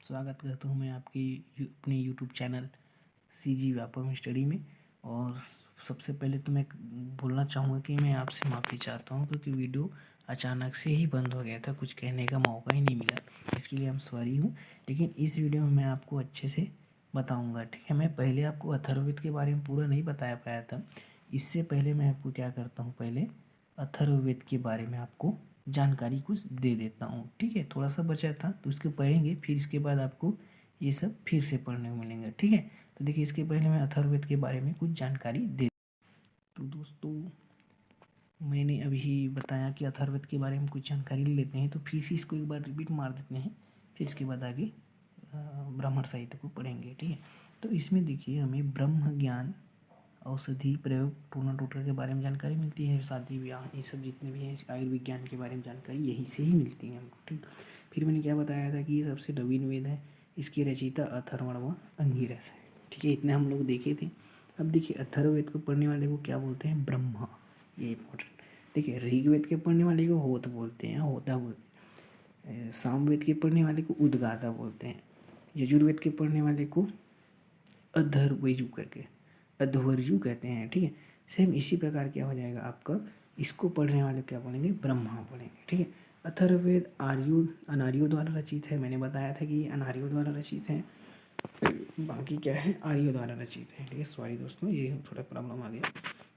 स्वागत करता हूँ मैं आपकी अपने YouTube channel CG Vyapam study में। और सबसे पहले तो मैं बोलना चाहूँगा कि मैं आपसे माफ़ी चाहता हूँ क्योंकि वीडियो अचानक से ही बंद हो गया था, कुछ कहने का मौका ही नहीं मिला। इसके लिए हम सॉरी हूँ, लेकिन इस वीडियो में मैं आपको अच्छे से बताऊँगा, ठीक है। मैं पहले आपको अथर्ववेद के बारे में पूरा नहीं बताया पाया था। इससे पहले मैं आपको क्या करता हूँ, पहले अथर्ववेद के बारे में आपको जानकारी कुछ दे देता हूँ, ठीक है। थोड़ा सा बचा था तो उसको पढ़ेंगे, फिर इसके बाद आपको ये सब फिर से पढ़ने को मिलेंगे, ठीक है। तो देखिए, इसके पहले मैं अथर्ववेद के बारे में कुछ जानकारी दे। तो दोस्तों, मैंने अभी बताया कि अथर्ववेद के बारे में कुछ जानकारी ले लेते हैं, तो फिर से इसको एक बार रिपीट मार देते हैं, फिर इसके बाद आगे ब्राह्मण साहित्य को पढ़ेंगे, ठीक है। तो इसमें देखिए, हमें ब्रह्म ज्ञान, औषधि प्रयोग, टूना टोटका के बारे में जानकारी मिलती है। शादी ब्याह, ये सब जितने भी हैं आयुर्विज्ञान के बारे में जानकारी यहीं से ही मिलती है हमको, ठीक। फिर मैंने क्या बताया था कि ये सबसे नवीन वेद है, इसकी रचयिता अथर्वण व अंगिरस है, ठीक है। इतने हम लोग देखे थे। अब देखिए, अथर्ववेद को पढ़ने वाले को क्या बोलते हैं? ब्रह्मा, ये इंपॉर्टेंट। देखिए, ऋग्वेद के पढ़ने वाले को होत बोलते हैं, होता बोलते हैं। सामवेद के पढ़ने वाले को उद्गाता बोलते हैं। यजुर्वेद के पढ़ने वाले को अधर्वयु करके अध्वर्यु कहते हैं, ठीक है। सेम इसी प्रकार क्या हो जाएगा आपका, इसको पढ़ने वाले क्या पढ़ेंगे? ब्रह्मा पढ़ेंगे, ठीक है। अथर्ववेद अनार्यों द्वारा रचित है। मैंने बताया था कि अनार्यों द्वारा रचित है, बाकी क्या है, आर्यों द्वारा रचित है, ठीक है। सॉरी दोस्तों, ये थोड़ा प्रॉब्लम आ गया।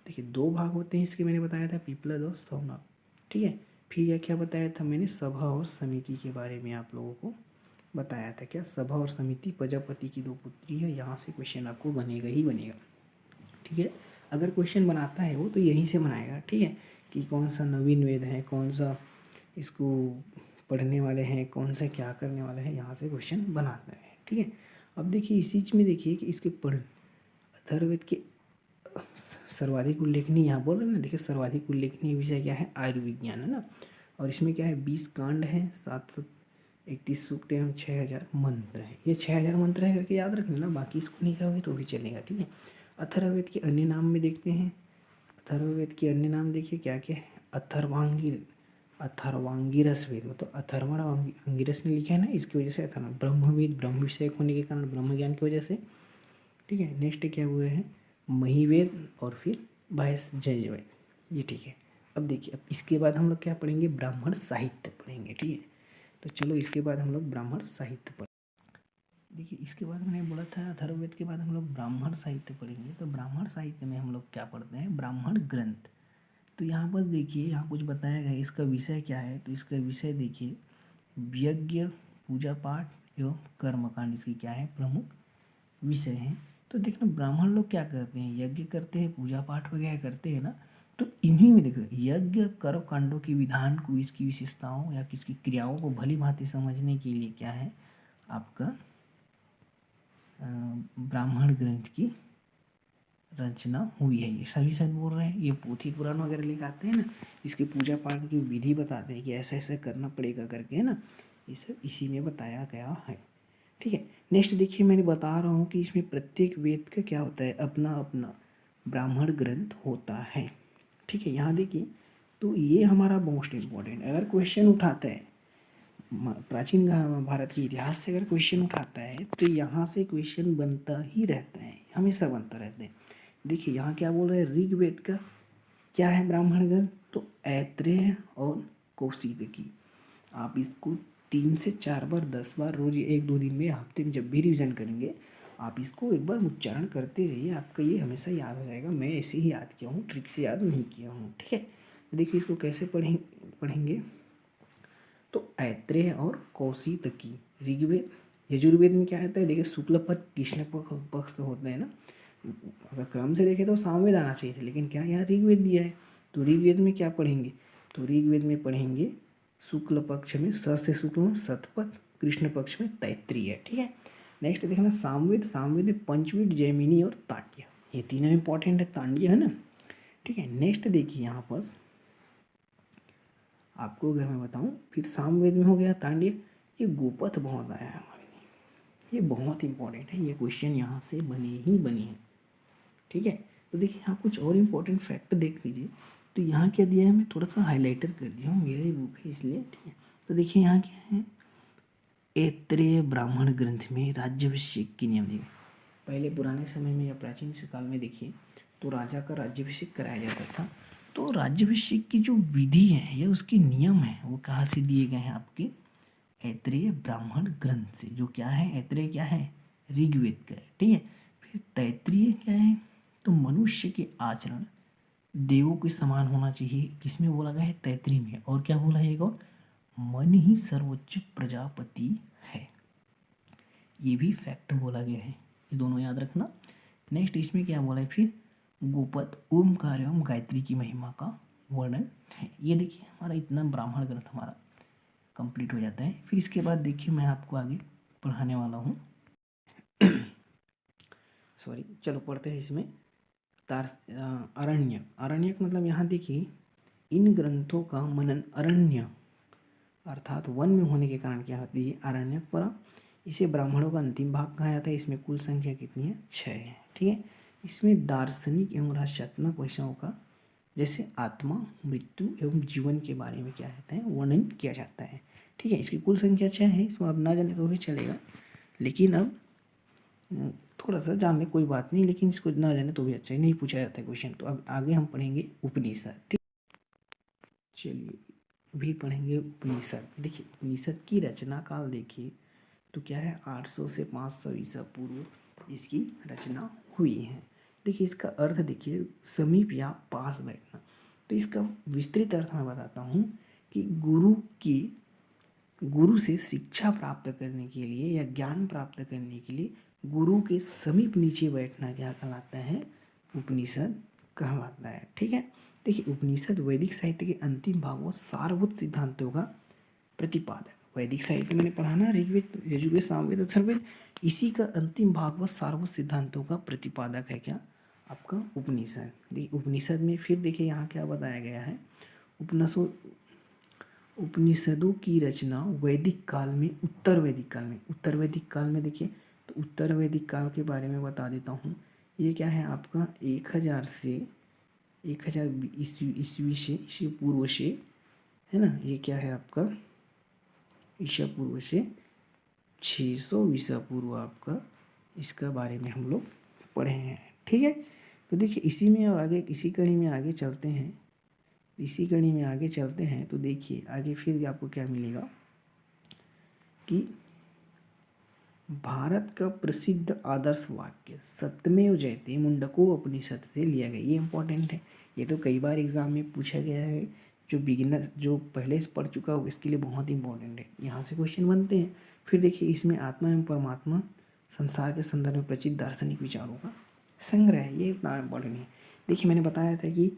देखिए, दो भाग होते हैं इसके, मैंने बताया था पीपलद और सौनक, ठीक है। फिर यह क्या बताया था मैंने? सभा और समिति के बारे में आप लोगों को बताया था। क्या? सभा और समिति प्रजापति की दो पुत्री है। यहाँ से क्वेश्चन आपको बनेगा ही बनेगा, ठीक है। अगर क्वेश्चन बनाता है वो तो यहीं से बनाएगा, ठीक है, कि कौन सा नवीन वेद है, कौन सा इसको पढ़ने वाले हैं, कौन सा क्या करने वाले हैं, यहाँ से क्वेश्चन बनाता है, ठीक है। अब देखिए, इसी चीज़ में देखिए कि इसके अथर्ववेद के सर्वाधिक उल्लेखनीय, यहाँ बोल रहे हैं ना, देखिए सर्वाधिक उल्लेखनीय विषय क्या है? आयुर्विज्ञान, है ना। और इसमें क्या है? 20 कांड है, 731 सूक्त एवं 6000 मंत्र है। ये 6000 मंत्र है करके याद रख लेना, बाकी इसको नहीं कहोगे तो भी चलेगा, ठीक है। अथर्ववेद के अन्य नाम में देखते हैं। अथर्ववेद के अन्य नाम देखिए क्या क्या है? अथर्वांगिरस वेद, मतलब अथर्वण अंगिरस ने लिखा है ना, इसकी वजह से अथर्वण। ब्रह्मवेद, ब्रह्म विषयक होने के कारण, ब्रह्म ज्ञान की वजह से, ठीक है। नेक्स्ट क्या हुए हैं? महिवेद और फिर जयवेद, ये ठीक है। अब देखिए, अब इसके बाद हम लोग क्या पढ़ेंगे? ब्राह्मण साहित्य पढ़ेंगे, ठीक है। तो चलो, इसके बाद हम लोग ब्राह्मण साहित्य पढ़। देखिए, इसके बाद मैंने बोला था अथर्ववेद के बाद हम लोग ब्राह्मण साहित्य पढ़ेंगे। तो ब्राह्मण साहित्य में हम लोग क्या पढ़ते हैं? ब्राह्मण ग्रंथ। तो यहाँ पर देखिए, यहाँ कुछ बताया गया है, इसका विषय क्या है? तो इसका विषय देखिए, यज्ञ, पूजा पाठ एवं कर्मकांड इसकी क्या है? प्रमुख विषय हैं। तो देखना, ब्राह्मण लोग क्या करते हैं? यज्ञ करते हैं, पूजा पाठ वगैरह करते हैं ना। तो इन्हीं में देखो, यज्ञ कर्म कांडों के विधान को, इसकी विशेषताओं या किसकी क्रियाओं को भली भांति समझने के लिए क्या है आपका ब्राह्मण ग्रंथ की रचना हुई है। ये सभी शायद बोल रहे हैं, ये पोथी पुराण वगैरह लेकर आते हैं ना, इसकी पूजा पाठ की विधि बताते हैं कि ऐसा ऐसा करना पड़ेगा करके, है ना। ये सब इसी में बताया गया है, ठीक है। नेक्स्ट देखिए, मैंने बता रहा हूँ कि इसमें प्रत्येक वेद का क्या होता है? अपना अपना ब्राह्मण ग्रंथ होता है, ठीक है। यहाँ देखिए, तो ये हमारा मोस्ट इम्पॉर्टेंट, अगर क्वेश्चन उठाता है प्राचीन भारत के इतिहास से, अगर क्वेश्चन उठाता है तो यहाँ से क्वेश्चन बनता ही रहता है, हमेशा बनता रहता है। देखिए, यहाँ क्या बोल रहे हैं? ऋग्वेद का क्या है ब्राह्मण ग्रंथ? तो ऐत्रेय और कौशिकी। आप इसको 3 से 4 बार, 10 बार रोज, 1-2 दिन में, हफ्ते में जब भी रिवीजन करेंगे, आप इसको एक बार उच्चारण करते रहिए, आपका ये हमेशा याद हो जाएगा। मैं ऐसे ही याद किया हूँ, ट्रिक से याद नहीं किया हूँ, ठीक है। देखिए, इसको कैसे पढ़ेंगे? तो ऐत्रेय और कौशिकी। ऋग्वेद, यजुर्वेद में क्या आता है? देखिए, शुक्ल पक्ष, कृष्ण पक्ष होते हैं ना। अगर क्रम से देखें तो सामवेद आना चाहिए था, लेकिन क्या यहाँ ऋग्वेद दिया है। तो ऋग्वेद में क्या पढ़ेंगे? तो ऋग्वेद में पढ़ेंगे शुक्ल पक्ष में स से शुक्ल में शतपथ, कृष्ण पक्ष में तैत्रीय, ठीक है। नेक्स्ट देखना, सामवेद। सामवेद में पंचवीड, जैमिनी और ताट्य, ये तीनों इंपॉर्टेंट है, तांड्य, है ना, ठीक है। नेक्स्ट देखिए, यहाँ पर आपको अगर मैं बताऊं, फिर सामवेद में हो गया तांड्य। ये गोपथ बहुत आया है हमारे लिए, ये बहुत इंपॉर्टेंट है, ये क्वेश्चन यहाँ से बने ही बने हैं, ठीक है। तो देखिए, यहाँ कुछ और इम्पोर्टेंट फैक्ट देख लीजिए। तो यहाँ क्या दिया है? मैं थोड़ा सा हाईलाइटर कर दिया हूँ, मेरा ही बुक है इसलिए, ठीक है। तो देखिए, यहाँ क्या है? ऐत्रेय ब्राह्मण ग्रंथ में राज्याभिषेक की नियम दिए। पहले पुराने समय में या प्राचीन काल में देखिए तो राजा का राज्याभिषेक कराया जाता था। तो राज्याभिषेक की जो विधि है या उसके नियम है वो कहाँ से दिए गए हैं? आपके ऐत्रेय ब्राह्मण ग्रंथ से। जो क्या है? ऐत्रेय क्या है? ऋग्वेद का है, ठीक है। फिर तैत्रीय क्या है? तो मनुष्य के आचरण देवों के समान होना चाहिए, किसमें बोला गया है? तैत्रीय में। और क्या बोला है? एक और, मन ही सर्वोच्च प्रजापति है, ये भी फैक्ट बोला गया है। ये दोनों याद रखना। नेक्स्ट इसमें क्या बोला है फिर? गोपद ओमकार एवं गायत्री की महिमा का वर्णन है। ये देखिए हमारा इतना ब्राह्मण ग्रंथ हमारा कंप्लीट हो जाता है। फिर इसके बाद देखिए मैं आपको आगे पढ़ाने वाला हूँ सॉरी, चलो पढ़ते हैं इसमें। अरण्यक। अरण्यक मतलब यहाँ देखिए इन ग्रंथों का मनन अरण्य अर्थात वन में होने के कारण क्या होती है? अरण्यक पड़ा। इसे ब्राह्मणों का अंतिम भाग कहा जाता है। इसमें कुल संख्या कितनी है? 6 है, ठीक है। इसमें दार्शनिक एवं रहस्यात्मक विषयों का जैसे आत्मा, मृत्यु एवं जीवन के बारे में क्या रहता है? वर्णन किया जाता है, ठीक है। इसकी कुल संख्या 6 है। इसमें अब ना जाने तो भी चलेगा, लेकिन अब थोड़ा सा जान ले कोई बात नहीं, लेकिन इसको ना जाने तो भी अच्छा है, नहीं पूछा जाता है क्वेश्चन। तो अब आगे हम पढ़ेंगे उपनिषद, ठीक। चलिए भी पढ़ेंगे उपनिषद। देखिए उपनिषद की रचना काल देखिए तो क्या है? 800 से 500 ईसा पूर्व इसकी रचना हुई है। देखिए इसका अर्थ देखिए समीप या पास बैठना। तो इसका विस्तृत अर्थ मैं बताता हूँ कि गुरु से शिक्षा प्राप्त करने के लिए या ज्ञान प्राप्त करने के लिए गुरु के समीप नीचे बैठना क्या कहलाता है? उपनिषद कहलाता है, ठीक है। देखिए उपनिषद वैदिक साहित्य के अंतिम भाग व सारभूत सिद्धांतों का प्रतिपादक। वैदिक साहित्य मैंने पढ़ा ना, ऋग्वेद, यजुर्वेद, सामवेद, अथर्ववेद, इसी का अंतिम भाग व सारभूत सिद्धांतों का प्रतिपादक है क्या? आपका उपनिषद। देखिए उपनिषद में फिर देखिए यहाँ क्या बताया गया है? उपनिषदों की रचना वैदिक काल में, उत्तर वैदिक काल में देखिए तो उत्तर वैदिक काल के बारे में बता देता हूँ। ये क्या है आपका? 1000 से 1000 ईस्वी पूर्व से, है ना। ये क्या है आपका? ईसा पूर्व से 600 ईसा पूर्व आपका इसका बारे में हम लोग पढ़े हैं, ठीक है। तो देखिए इसी में और आगे इसी कड़ी में आगे चलते हैं, तो देखिए आगे फिर आपको क्या मिलेगा कि भारत का प्रसिद्ध आदर्श वाक्य सत्यमेव जयते मुंडको उपनिषद से लिया गया। ये इंपॉर्टेंट है, ये तो कई बार एग्जाम में पूछा गया है। जो बिगिनर, जो पहले से पढ़ चुका हो, इसके लिए बहुत इंपॉर्टेंट है, यहाँ से क्वेश्चन बनते हैं। फिर देखिए इसमें आत्मा एवं परमात्मा संसार के संदर्भ में प्रचित दार्शनिक विचारों का संग्रह है। ये इतना इंपॉर्टेंट है। देखिए मैंने बताया था कि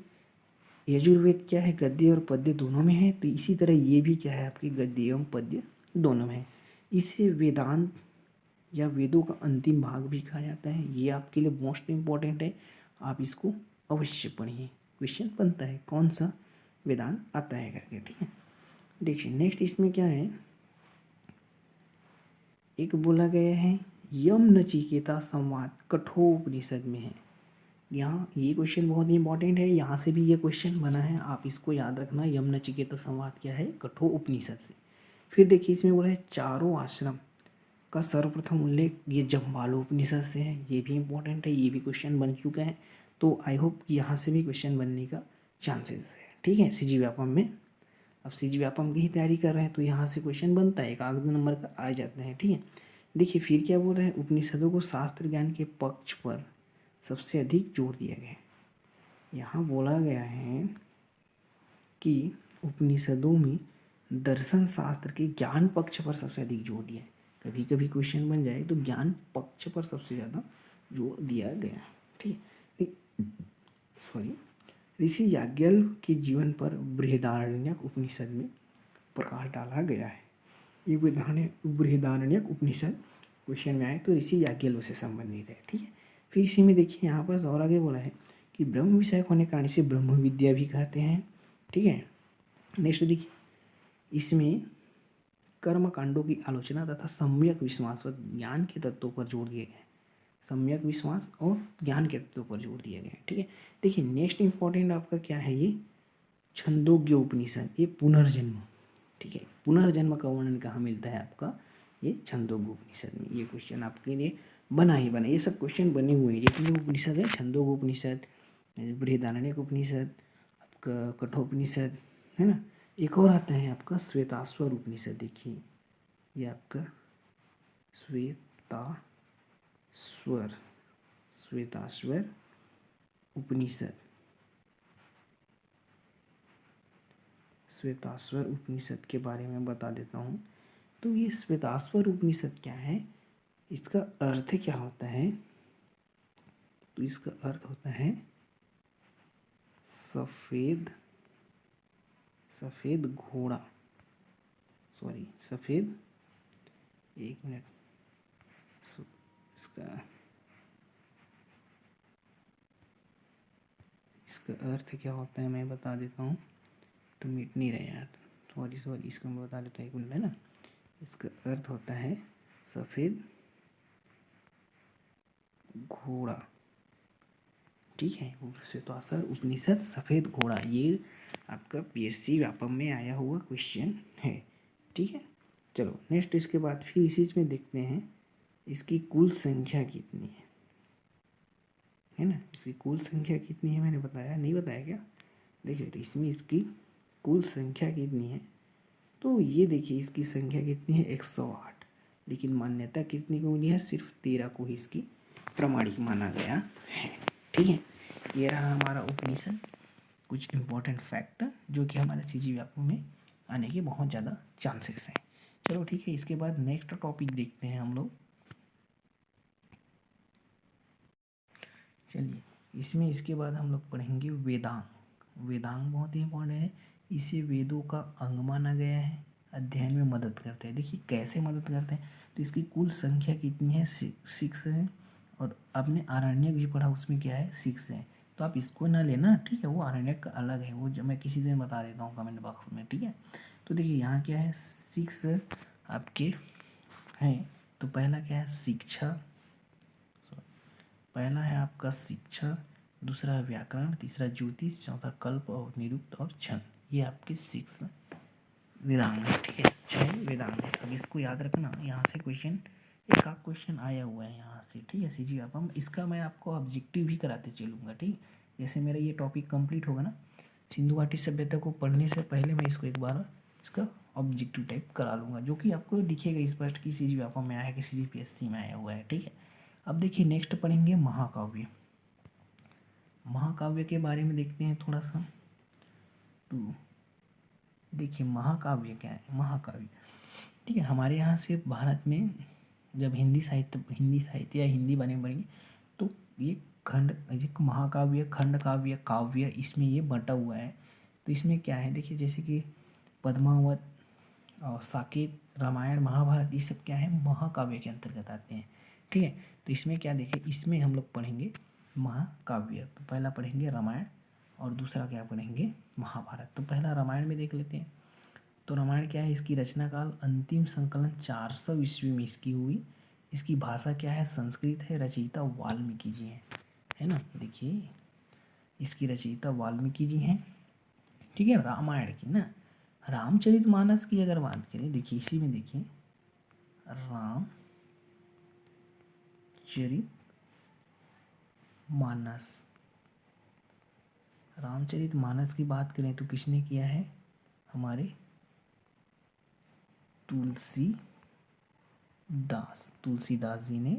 यजुर्वेद क्या है? गद्य और पद्य दोनों में है। तो इसी तरह ये भी क्या है? आपकी गद्य एवं पद्य दोनों में है। इसे वेदांत या वेदों का अंतिम भाग भी कहा जाता है। ये आपके लिए मोस्ट इम्पॉर्टेंट है, आप इसको अवश्य पढ़िए। क्वेश्चन बनता है कौन सा वेदांत आता है करके, ठीक है। देखिए नेक्स्ट इसमें क्या है? एक बोला गया है यम नचिकेता संवाद कठोपनिषद में है। यहाँ ये क्वेश्चन बहुत ही इंपॉर्टेंट है, यहाँ से भी ये क्वेश्चन बना है, आप इसको याद रखना। यम नचिकेता संवाद क्या है? कठोपनिषद से। फिर देखिए इसमें बोला है चारों आश्रम का सर्वप्रथम उल्लेख ये जम्बालोपनिषद से है। ये भी इंपॉर्टेंट है, ये भी क्वेश्चन बन चुका है। तो आई होप कि यहाँ से भी क्वेश्चन बनने का चांसेस है, ठीक है। सीजी व्यापम में, अब सीजी व्यापम की ही तैयारी कर रहे हैं तो यहाँ से क्वेश्चन बनता है, एक आध नंबर का आ जाते हैं, ठीक है। देखिए फिर क्या बोल रहे हैं? उपनिषदों को शास्त्र ज्ञान के पक्ष पर सबसे अधिक जोर दिया गया है। यहाँ बोला गया है कि उपनिषदों में दर्शन शास्त्र के ज्ञान पक्ष पर सबसे अधिक जोर दिया है। कभी कभी क्वेश्चन बन जाए तो ज्ञान पक्ष पर सबसे ज़्यादा जोर दिया गया, ठीक है। सॉरी, ऋषि याज्ञवल्क्य के जीवन पर बृहदारण्यक उपनिषद में प्रकाश डाला गया है। ये बृहदारण्यक उपनिषद क्वेश्चन में आए तो ऋषि याज्ञवल्क्य से संबंधित है, ठीक है। फिर इसी में देखिए यहाँ पर और आगे बोला है कि ब्रह्म विषयक होने के कारण इसे ब्रह्म विद्या भी कहते हैं, ठीक है। नेक्स्ट देखिए इसमें कर्म कांडों की आलोचना तथा सम्यक विश्वास व ज्ञान के तत्वों पर जोर दिए गए। सम्यक विश्वास और ज्ञान के तत्वों पर जोर दिया गया, ठीक है। देखिए नेक्स्ट इंपॉर्टेंट आपका क्या है? ये छंदोग्य उपनिषद, ये पुनर्जन्म, ठीक है। पुनर्जन्म का वर्णन कहाँ मिलता है? आपका ये छंदोग्योपनिषद में। ये क्वेश्चन आपके लिए बना ही बना, ये सब क्वेश्चन बने हुए हैं जितने उपनिषद है, छंदोग्योपनिषद, बृहदारण्यक आपका कठोपनिषद है ना। एक और आता है आपका श्वेताश्वर उपनिषद। देखिए ये आपका श्वेताश्वर उपनिषद, श्वेताश्वर उपनिषद के बारे में बता देता हूँ। तो ये श्वेताश्वर उपनिषद क्या है, इसका अर्थ क्या होता है, तो इसका अर्थ होता है सफेद घोड़ा, सॉरी सफेद, एक मिनट, इसका अर्थ क्या होता है मैं बता देता हूँ, तो मिट नहीं रहे यार, सॉरी इसको मैं बता देता हूँ, एक मिनट है ना। इसका अर्थ होता है सफ़ेद घोड़ा, ठीक है। श्वेताश्वर उपनिषद सफ़ेद घोड़ा, ये आपका पीएससी व्यापम में आया हुआ क्वेश्चन है, ठीक है। चलो नेक्स्ट, इसके बाद फिर इसी में देखते हैं इसकी कुल संख्या कितनी है ना। इसकी कुल संख्या कितनी है मैंने बताया, नहीं बताया क्या? देखिए तो इसमें इसकी कुल संख्या कितनी है, तो ये देखिए इसकी संख्या कितनी है 108, लेकिन मान्यता कितनी को मिली है, सिर्फ 13 को ही इसकी प्रमाणिक माना गया है, ठीक है। ये रहा हमारा उपनिषद, कुछ इम्पोर्टेंट फैक्ट जो कि हमारे सीजी व्यापम में आने के बहुत ज़्यादा चांसेस हैं। चलो ठीक है, इसके बाद नेक्स्ट टॉपिक देखते हैं हम लोग। चलिए इसमें इसके बाद हम लोग पढ़ेंगे वेदांग। वेदांग बहुत ही इंपॉर्टेंट है, इसे वेदों का अंग माना गया है, अध्ययन में मदद करते हैं। देखिए कैसे मदद करते हैं, तो इसकी कुल संख्या कितनी है, 6 है, और आपने आरण्यक भी पढ़ा, उसमें क्या है 6 है, तो आप इसको ना लेना, ठीक है, वो आरण्यक का अलग है, वो जो मैं किसी दिन बता देता हूँ कमेंट बॉक्स में, ठीक है। तो देखिए यहाँ क्या है 6 आपके हैं, तो पहला क्या है शिक्षा, पहला है आपका शिक्षा, दूसरा है व्याकरण, तीसरा ज्योतिष, चौथा कल्प और निरुक्त और छंद, ये आपके 6 वेदांग है, ठीक है, 6 वेदांग है। अब इसको याद रखना, यहाँ से क्वेश्चन एक आध क्वेश्चन आया हुआ है यहाँ से, ठीक है। सीजी व्यापम इसका मैं आपको ऑब्जेक्टिव भी कराते चलूँगा, ठीक। जैसे मेरा ये टॉपिक कंप्लीट होगा ना, सिंधु घाटी सभ्यता को पढ़ने से पहले मैं इसको एक बार इसका ऑब्जेक्टिव टाइप करा लूँगा, जो कि आपको दिखेगा स्पष्ट कि सीजी व्यापम में आया है कि CGPSC में आया हुआ है, ठीक है। अब देखिए नेक्स्ट पढ़ेंगे महाकाव्य। महाकाव्य के बारे में देखते हैं थोड़ा सा। तो देखिए महाकाव्य क्या है, महाकाव्य, ठीक है, हमारे यहाँ से भारत में जब हिंदी साहित्य या हिंदी बारे में पढ़ेंगे, तो ये महाकाव्य, खंड काव्य, काव्य, इसमें ये बटा हुआ है। तो इसमें क्या है देखिए, जैसे कि पद्मावत और साकेत, रामायण, महाभारत, ये सब क्या है महाकाव्य के अंतर्गत आते हैं, ठीक है। तो इसमें क्या देखिए, इसमें हम लोग पढ़ेंगे महाकाव्य, तो पहला पढ़ेंगे रामायण और दूसरा क्या पढ़ेंगे महाभारत। तो पहला रामायण में देख लेते हैं। तो रामायण क्या है, इसकी रचना काल अंतिम संकलन 400 ईस्वी में इसकी हुई। इसकी भाषा क्या है, संस्कृत है, रचयिता वाल्मीकि जी हैं, है ना। देखिए इसकी रचयिता वाल्मीकि जी हैं, ठीक है, रामायण की ना। रामचरितमानस की अगर बात करें, देखिए इसी में देखिए रामचरितमानस की बात करें तो किसने किया है, हमारे तुलसीदास जी ने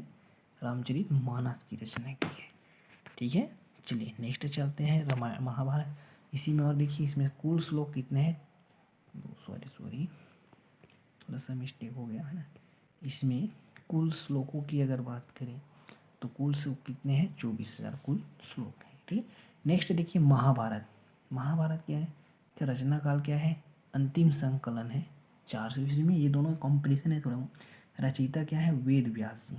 रामचरितमानस की रचना की है, ठीक है। चलिए नेक्स्ट चलते हैं रामायण महाभारत। इसी में और देखिए इसमें कुल श्लोक कितने हैं, सॉरी थोड़ा सा मिस्टेक हो गया है ना। इसमें कुल श्लोकों की अगर बात करें तो कुल श्लोक कितने हैं, 24,000 कुल श्लोक हैं, ठीक। नेक्स्ट देखिए महाभारत। महाभारत क्या है, क्या रचना काल क्या है, अंतिम संकलन है 400 ईस्वी में, ये दोनों कॉम्पिटिशन है थोड़ा। रचयिता क्या है, वेद व्यास जी,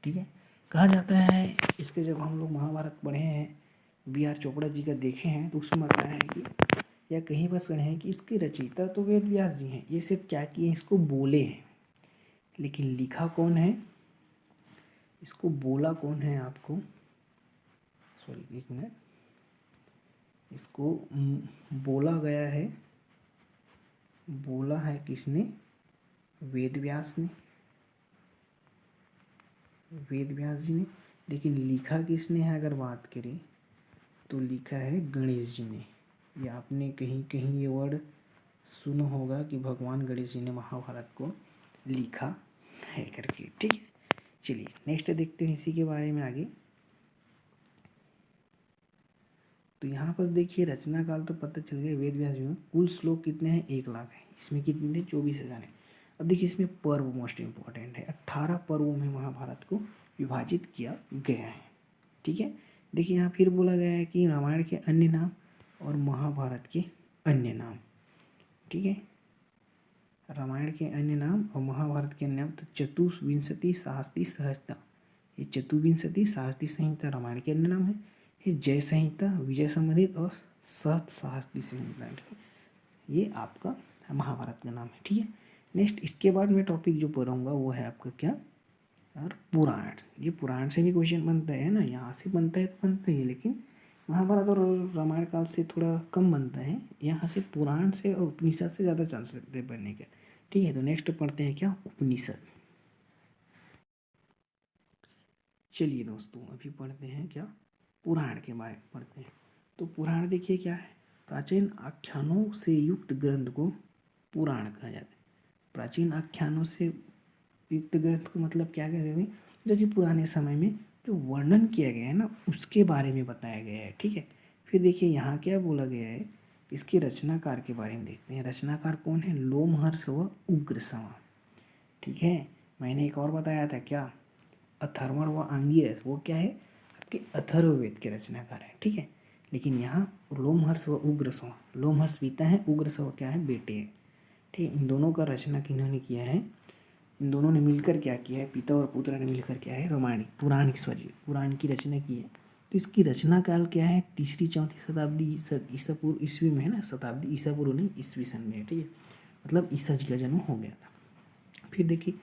ठीक है। कहा जाता है इसके, जब हम लोग महाभारत पढ़े हैं, BR चोपड़ा जी का देखे हैं, तो उसमें बताया है कि या कहीं पर सुने हैं कि इसके रचयिता तो वेद व्यास जी हैं, ये सिर्फ क्या किए, इसको बोले हैं, लेकिन लिखा कौन है, इसको बोला कौन है आपको, सॉरी एक मिनट, इसको बोला है किसने, वेद व्यास ने, वेद व्यास जी ने, लेकिन लिखा किसने है अगर बात करें तो लिखा है गणेश जी ने। या आपने कहीं कहीं ये वर्ड सुना होगा कि भगवान गणेश जी ने महाभारत को लिखा है करके। ठीक है, चलिए नेक्स्ट देखते हैं इसी के बारे में आगे। तो यहाँ पर देखिए रचना काल तो पता चल गया वेद व्यास जी में। कुल श्लोक कितने हैं? 1,00,000 है। इसमें कितने थे? 24,000 है। अब देखिए इसमें पर्व मोस्ट इम्पॉर्टेंट है। 18 पर्वों में महाभारत को विभाजित किया गया है। ठीक है, देखिए यहाँ फिर बोला गया है कि रामायण के अन्य नाम और महाभारत के अन्य नाम। ठीक है, रामायण के अन्य नाम और महाभारत के अन्य नाम। तो चतुर्विंशति साहस्ती सहस्ता, ये चतुर्विंशति साहस्ती संहिता रामायण के अन्य नाम है। ये जय संहिता, विजय संबंधित और सहस्त्र साहस्ती संहिता, ये आपका महाभारत का नाम है। ठीक है, नेक्स्ट इसके बाद मैं टॉपिक जो पढ़ाऊँगा वो है आपका क्या? और पुराण। ये पुराण से भी क्वेश्चन बनता है ना, यहाँ से बनता है तो बनता ही है, लेकिन महाभारत और रामायण काल से थोड़ा कम बनता है। यहाँ से पुराण से और उपनिषद से ज़्यादा चांस रहते हैं बनने के। ठीक है, तो नेक्स्ट पढ़ते हैं क्या? उपनिषद। चलिए दोस्तों अभी पढ़ते हैं क्या? पुराण के बारे में पढ़ते हैं। तो पुराण देखिए क्या है? प्राचीन आख्यानों से युक्त ग्रंथ को पुराण कहा जाता है। प्राचीन आख्यानों से युक्त ग्रंथ को मतलब क्या कहते हैं? जो कि पुराने समय में जो वर्णन किया गया है ना, उसके बारे में बताया गया है। ठीक है, फिर देखिए यहाँ क्या बोला गया है, इसके रचनाकार के बारे में देखते हैं। रचनाकार कौन है? लोमहर्ष व उग्रसेन। ठीक है, मैंने एक और बताया था क्या? अथर्वण व आंगिरस, वो क्या है? आपके अथर्ववेद के रचनाकार है। ठीक है, लेकिन यहाँ लोमहर्ष व उग्रसेन, लोमहर्ष पिता है, उग्रसेन क्या है? बेटे हैं। ठीक है, इन दोनों का रचना किन्होंने किया है? इन दोनों ने मिलकर क्या किया है? पिता और पुत्र ने मिलकर क्या है? रामायण पुराण की रचना की है। तो इसकी रचना काल क्या है? 3री-4री शताब्दी ईसा पूर्व ईस्वी में है ना, शताब्दी ईसा पूर्व नहीं, ईस्वी सन में। ठीक है, मतलब ईसा जी का जन्म हो गया था। फिर देखिए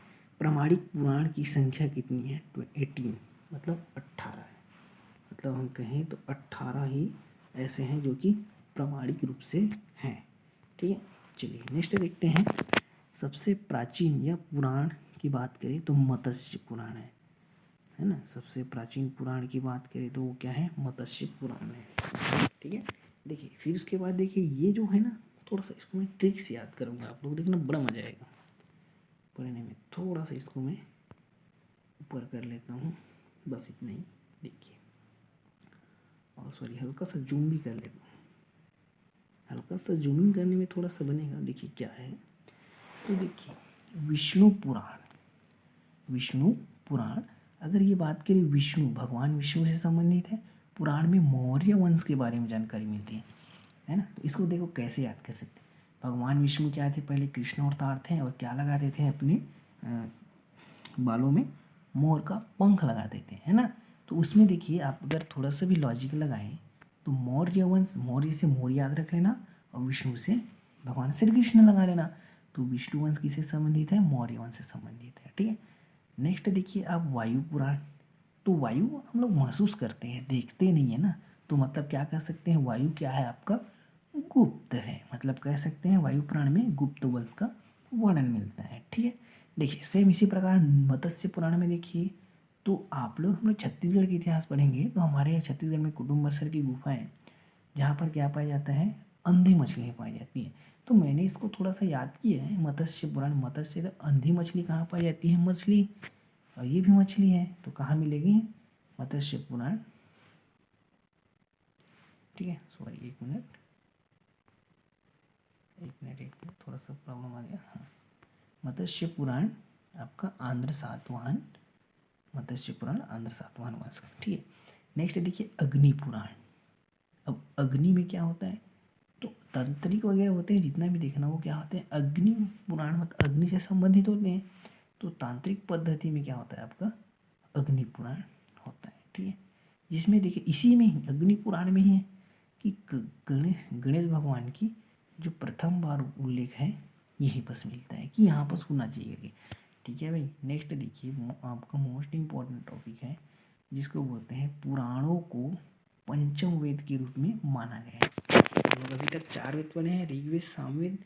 प्रामाणिक पुराण की संख्या कितनी है? तो 18, मतलब 18 है। मतलब हम कहें तो 18 ही ऐसे हैं जो कि प्रामाणिक रूप से हैं। ठीक है, चलिए नेक्स्ट देखते हैं। सबसे प्राचीन या पुराण की बात करें तो मत्स्य पुराण है ना। सबसे प्राचीन पुराण की बात करें तो वो क्या है? मत्स्य पुराण है। ठीक है, देखिए फिर उसके बाद देखिए ये जो है ना, थोड़ा सा इसको मैं ट्रिक से याद करूँगा, आप लोग देखना बड़ा मजा आएगा पढ़ने में। थोड़ा सा इसको मैं ऊपर कर लेता हूँ, बस इतना ही। देखिए, और सॉरी हल्का सा जूम भी कर लेता हूँ। हल्का सा जूमिंग करने में थोड़ा सा बनेगा। देखिए क्या है, तो देखिए विष्णु पुराण अगर ये बात करें, विष्णु भगवान विष्णु से संबंधित है। पुराण में मौर्य वंश के बारे में जानकारी मिलती है ना। तो इसको देखो कैसे याद कर सकते हैं। भगवान विष्णु क्या थे? पहले कृष्ण अवतार थे और क्या लगाते थे? अपने बालों में मोर का पंख लगाते थे, है ना। तो उसमें देखिए आप अगर थोड़ा सा भी लॉजिक लगाएं तो मौर्य वंश, मौर्य से मौर्य याद रख लेना और विष्णु से भगवान श्री कृष्ण लगा लेना। तो विष्णु वंश किससे संबंधित है? मौर्य वंश से संबंधित है। ठीक है, नेक्स्ट देखिए आप वायु पुराण। तो वायु हम लोग महसूस करते हैं, देखते नहीं है ना। तो मतलब क्या कह सकते हैं? वायु क्या है आपका? गुप्त है। मतलब कह सकते हैं वायु पुराण में गुप्त वंश का वर्णन मिलता है। ठीक है, देखिए सेम इसी प्रकार मत्स्य पुराण में देखिए, तो आप लोग हम लोग छत्तीसगढ़ के इतिहास पढ़ेंगे तो हमारे यहाँ छत्तीसगढ़ में कुटुम्बसर की गुफा है, जहाँ पर क्या पाया जाता है? अंधी मछलियाँ पाई जाती हैं। तो मैंने इसको थोड़ा सा याद किया है, मत्स्य पुराण, मत्स्य तो अंधी मछली कहाँ पाई जाती है? मछली, और ये भी मछली है, तो कहाँ मिलेगी? मत्स्य पुराण। ठीक है, सॉरी एक मिनट थोड़ा सा प्रॉब्लम आ गया। हाँ, मत्स्य पुराण आपका आंध्र सातवाहन, मत्स्य पुराण आंध्र सातवाहन वंश का। ठीक है, नेक्स्ट देखिए अग्नि पुराण। अब अग्नि में क्या होता है? तो तांत्रिक वगैरह होते हैं, जितना भी देखना वो क्या होते हैं? अग्नि पुराण, मतलब अग्नि से संबंधित होते हैं। तो तांत्रिक पद्धति में क्या होता है आपका? अग्नि पुराण होता है। ठीक है, जिसमें देखिए इसी में ही अग्नि पुराण में ही है कि गणेश भगवान की जो प्रथम बार उल्लेख है यही बस मिलता है कि यहाँ पर होना चाहिए कि। ठीक है भाई, नेक्स्ट देखिए आपका मोस्ट इम्पॉर्टेंट टॉपिक है जिसको बोलते हैं पुराणों को पंचम वेद के रूप में माना गया है। हम लोग अभी तक 4 वेद पढ़े हैं, ऋग्वेद, सामवेद,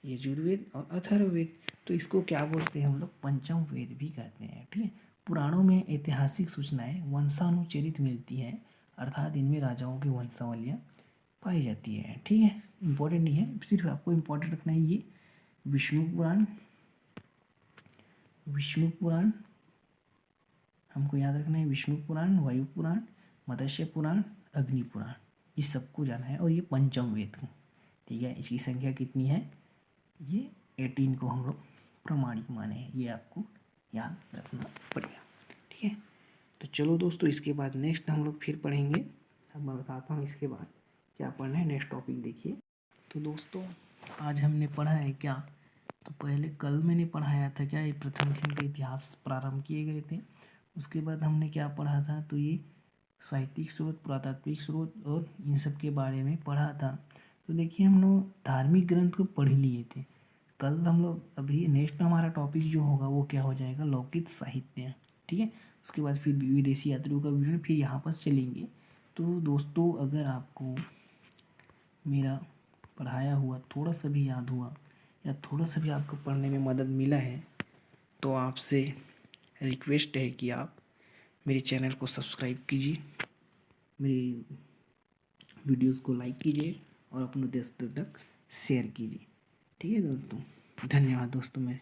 यजुर्वेद और अथर्ववेद। तो इसको क्या बोलते हैं हम लोग? पंचम वेद भी कहते हैं। ठीक है, पुराणों में ऐतिहासिक सूचनाएं वंशानुचरित मिलती हैं, अर्थात इनमें राजाओं की वंशावलियाँ पाई जाती है। ठीक है, इम्पोर्टेंट नहीं है, सिर्फ आपको इम्पोर्टेंट रखना है ये विष्णु पुराण हमको याद रखना है, विष्णु पुराण, वायु पुराण, मत्स्य पुराण, अग्नि पुराण, इस सबको जाना है। और ये पंचम वेद को, ठीक है, इसकी संख्या कितनी है, ये 18 को हम लोग प्रमाणिक माने हैं, ये आपको याद रखना पड़ेगा। ठीक है, तो चलो दोस्तों, इसके बाद नेक्स्ट हम लोग फिर पढ़ेंगे। अब मैं बताता हूँ इसके बाद क्या पढ़ना है, नेक्स्ट टॉपिक देखिए। तो दोस्तों आज हमने पढ़ा है क्या, तो पहले कल मैंने पढ़ाया था क्या, ये प्रथम खंड का इतिहास प्रारंभ किए गए थे। उसके बाद हमने क्या पढ़ा था, तो ये साहित्यिक स्रोत, पुरातात्विक स्रोत और इन सब के बारे में पढ़ा था। तो देखिए हम लोग धार्मिक ग्रंथ को पढ़ लिए थे। कल हम लोग, अभी नेक्स्ट हमारा टॉपिक जो होगा वो क्या हो जाएगा, लौकिक साहित्य। ठीक है, उसके बाद फिर विदेशी यात्रियों का विवरण, फिर यहाँ पर चलेंगे। तो दोस्तों अगर आपको मेरा पढ़ाया हुआ थोड़ा सा भी याद हुआ या थोड़ा सा भी आपको पढ़ने में मदद मिला है, तो आपसे रिक्वेस्ट है कि आप मेरे चैनल को सब्सक्राइब कीजिए, मेरी वीडियोस को लाइक कीजिए और अपने दोस्तों तक शेयर कीजिए। ठीक है दोस्तों, धन्यवाद दोस्तों। मैं